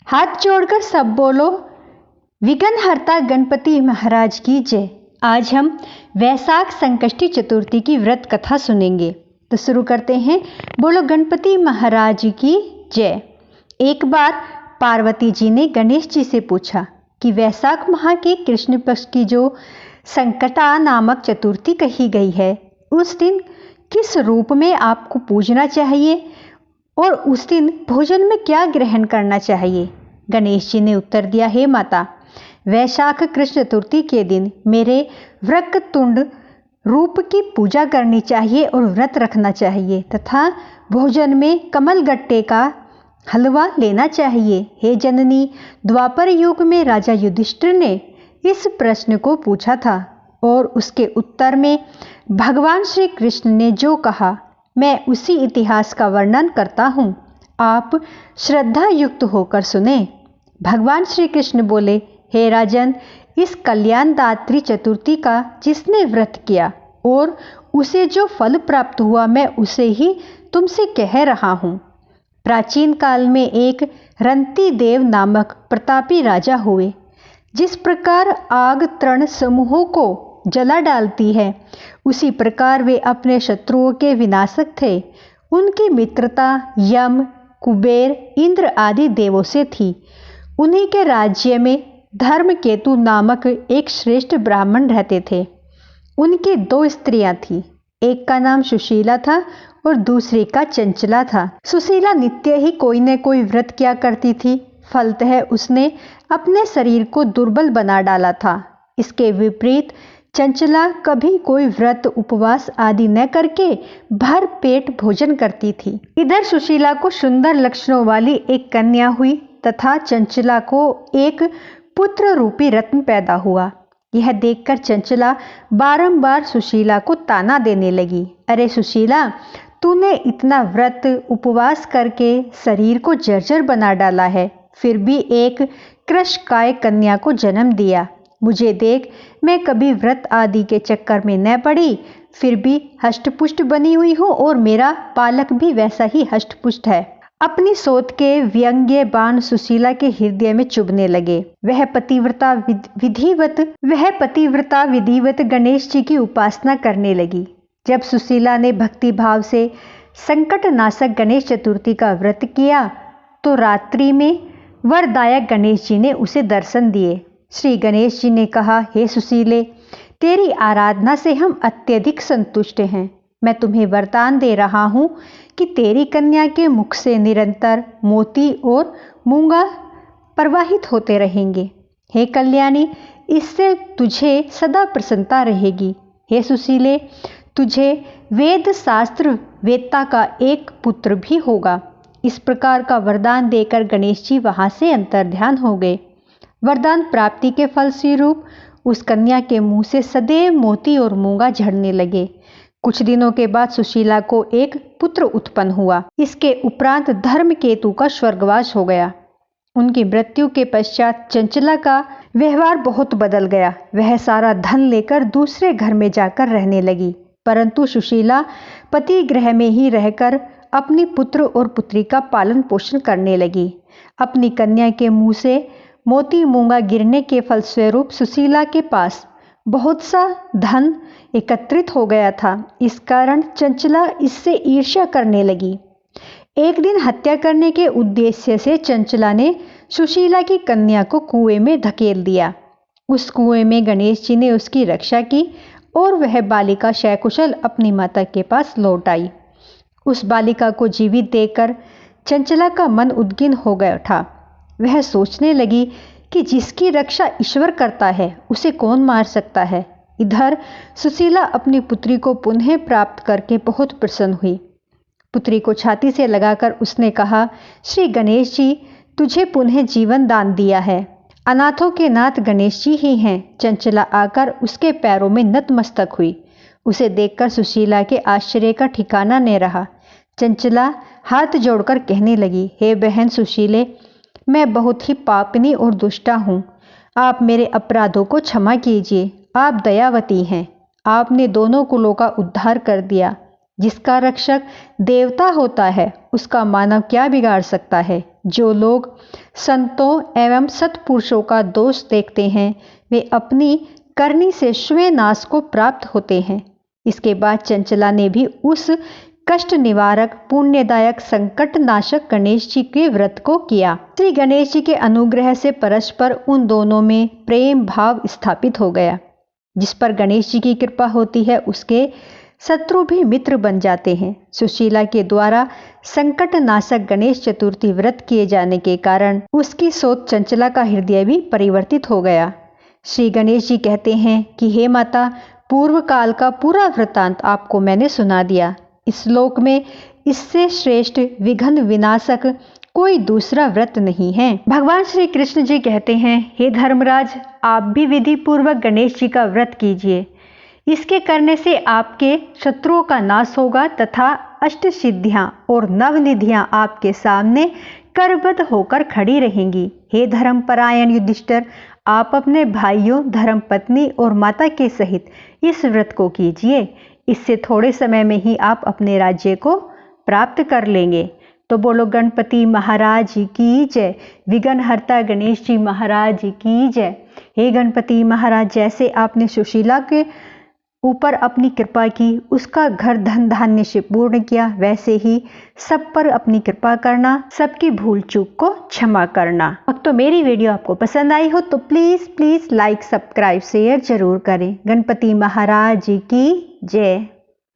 हाथ जोड़कर सब बोलो, विघ्नहर्ता गणपति महाराज की जय। आज हम वैशाख संकष्टी चतुर्थी की व्रत कथा सुनेंगे। तो शुरू करते हैं। बोलो गणपति महाराज की जय। एक बार पार्वती जी ने गणेश जी से पूछा कि वैशाख माह के कृष्ण पक्ष की जो संकटा नामक चतुर्थी कही गई है, उस दिन किस रूप में आपको पूजना चाहिए और उस दिन भोजन में क्या ग्रहण करना चाहिए। गणेश जी ने उत्तर दिया, हे माता, वैशाख कृष्ण चतुर्थी के दिन मेरे वक्रतुंड रूप की पूजा करनी चाहिए और व्रत रखना चाहिए तथा भोजन में कमल गट्टे का हलवा लेना चाहिए। हे जननी, द्वापर युग में राजा युधिष्ठिर ने इस प्रश्न को पूछा था और उसके उत्तर में भगवान श्री कृष्ण ने जो कहा, मैं उसी इतिहास का वर्णन करता हूँ। आप श्रद्धा युक्त होकर सुने। भगवान श्री कृष्ण बोले, हे राजन, इस कल्याणदात्री चतुर्थी का जिसने व्रत किया और उसे जो फल प्राप्त हुआ, मैं उसे ही तुमसे कह रहा हूँ। प्राचीन काल में एक रंती देव नामक प्रतापी राजा हुए। जिस प्रकार आग तृण समूहों को जला डालती है, उसी प्रकार वे अपने शत्रुओं के विनाशक थे। उनकी मित्रता यम, कुबेर, इंद्र आदि देवों से थी। उन्हीं के राज्य में धर्मकेतु नामक एक श्रेष्ठ ब्राह्मण रहते थे। उनकी 2 स्त्रियां थीं। एक का नाम सुशीला था और दूसरी का चंचला था। सुशीला नित्य ही कोई न कोई व्रत किया करती थी। फलतः उसने अपने शरीर को दुर्बल बना डाला था। इसके विपरीत चंचला कभी कोई व्रत उपवास आदि न करके भर पेट भोजन करती थी। इधर सुशीला को सुंदर लक्षणों वाली एक कन्या हुई तथा चंचला को एक पुत्र रूपी रत्न पैदा हुआ। यह देखकर चंचला बारंबार सुशीला को ताना देने लगी, अरे सुशीला, तूने इतना व्रत उपवास करके शरीर को जर्जर बना डाला है, फिर भी एक कृशकाय कन्या को जन्म दिया। मुझे देख, मैं कभी व्रत आदि के चक्कर में न पड़ी, फिर भी हष्टपुष्ट बनी हुई हूँ और मेरा बालक भी वैसा ही हष्टपुष्ट है। अपनी सोच के व्यंग्य बाण सुशीला के हृदय में चुभने लगे। वह पतिव्रता विधिवत गणेश जी की उपासना करने लगी। जब सुशीला ने भक्ति भाव से संकट नाशक गणेश चतुर्थी का व्रत किया तो रात्रि में वरदायक गणेश जी ने उसे दर्शन दिए। श्री गणेश जी ने कहा, हे सुशीले, तेरी आराधना से हम अत्यधिक संतुष्ट हैं। मैं तुम्हें वरदान दे रहा हूँ कि तेरी कन्या के मुख से निरंतर मोती और मूंगा प्रवाहित होते रहेंगे। हे कल्याणी, इससे तुझे सदा प्रसन्नता रहेगी। हे सुशीले, तुझे वेद शास्त्र वेत्ता का एक पुत्र भी होगा। इस प्रकार का वरदान देकर गणेश जी वहां से अंतर्ध्यान हो गए। वरदान प्राप्ति के फलस्वरूप उस कन्या के मुंह से सदैव मोती और मूंगा झड़ने लगे। कुछ दिनों के बाद सुशीला को एक पुत्र उत्पन्न हुआ। इसके उपरांत धर्मकेतु का स्वर्गवास हो गया। उनकी मृत्यु के पश्चात चंचला का व्यवहार बहुत बदल गया। वह सारा धन लेकर दूसरे घर में जाकर रहने लगी, परंतु सुशीला पति गृह में ही रहकर अपनी पुत्र और पुत्री का पालन पोषण करने लगी। अपनी कन्या के मुंह से मोती मूंगा गिरने के फलस्वरूप सुशीला के पास बहुत सा धन एकत्रित हो गया था। इस कारण चंचला इससे ईर्ष्या करने लगी। एक दिन हत्या करने के उद्देश्य से चंचला ने सुशीला की कन्या को कुएं में धकेल दिया। उस कुएं में गणेश जी ने उसकी रक्षा की और वह बालिका सकुशल अपनी माता के पास लौट आई। उस बालिका को जीवित देखकर चंचला का मन उद्विग्न हो गया था। वह सोचने लगी कि जिसकी रक्षा ईश्वर करता है, उसे कौन मार सकता है। इधर सुशीला अपनी पुत्री को पुनः प्राप्त करके बहुत प्रसन्न हुई। पुत्री को छाती से लगाकर उसने कहा, श्री गणेश जी, तुझे पुनः जीवन दान दिया है। अनाथों के नाथ गणेश जी ही हैं। चंचला आकर उसके पैरों में नतमस्तक हुई। उसे देखकर सुशीला के आश्चर्य का ठिकाना न रहा। चंचला हाथ जोड़कर कहने लगी, हे बहन सुशीले, मैं बहुत ही पापिनी और दुष्टा हूँ। आप मेरे अपराधों को क्षमा कीजिए। आप दयावती हैं। आपने दोनों कुलों का उद्धार कर दिया। जिसका रक्षक देवता होता है, उसका मानव क्या बिगाड़ सकता है। जो लोग संतों एवं सत्पुरुषों का दोष देखते हैं वे अपनी करनी से स्वयं नाश को प्राप्त होते हैं। इसके बाद चंचला ने भी उस कष्ट निवारक पुण्यदायक संकट नाशक गणेश जी के व्रत को किया। श्री गणेश जी के अनुग्रह से परस्पर उन दोनों में प्रेम भाव स्थापित हो गया। जिस पर गणेश जी की कृपा होती है उसके शत्रु भी मित्र बन जाते हैं। सुशीला के द्वारा संकट नाशक गणेश चतुर्थी व्रत किए जाने के कारण उसकी सोच चंचला का हृदय भी परिवर्तित हो गया। श्री गणेश जी कहते हैं कि हे माता, पूर्व काल का पूरा वृत्तांत आपको मैंने सुना दिया। इस श्लोक में इससे श्रेष्ठ विघ्न विनाशक कोई दूसरा व्रत नहीं है। भगवान श्री कृष्ण जी कहते हैं, हे धर्मराज, आप भी विधि पूर्वक गणेश जी का व्रत कीजिए। इसके करने से आपके शत्रुओं का नाश होगा तथा अष्ट सिद्धियां और नवनिधियां आपके सामने करबद्ध होकर खड़ी रहेंगी। हे धर्मपरायण युधिष्ठिर, आप अपने भाइयों, धर्मपत्नी और माता के सहित इस व्रत को कीजिए। इससे थोड़े समय में ही आप अपने राज्य को प्राप्त कर लेंगे। तो बोलो गणपति महाराज की जय, विघ्नहर्ता गणेश जी महाराज की जय। हे गणपति महाराज, जैसे आपने सुशीला के ऊपर अपनी कृपा की, उसका घर धन धान्य से पूर्ण किया, वैसे ही सब पर अपनी कृपा करना, सबकी भूल चूक को क्षमा करना। तो मेरी वीडियो आपको पसंद आई हो तो प्लीज लाइक, सब्सक्राइब, शेयर जरूर करें। गणपति महाराज की जय।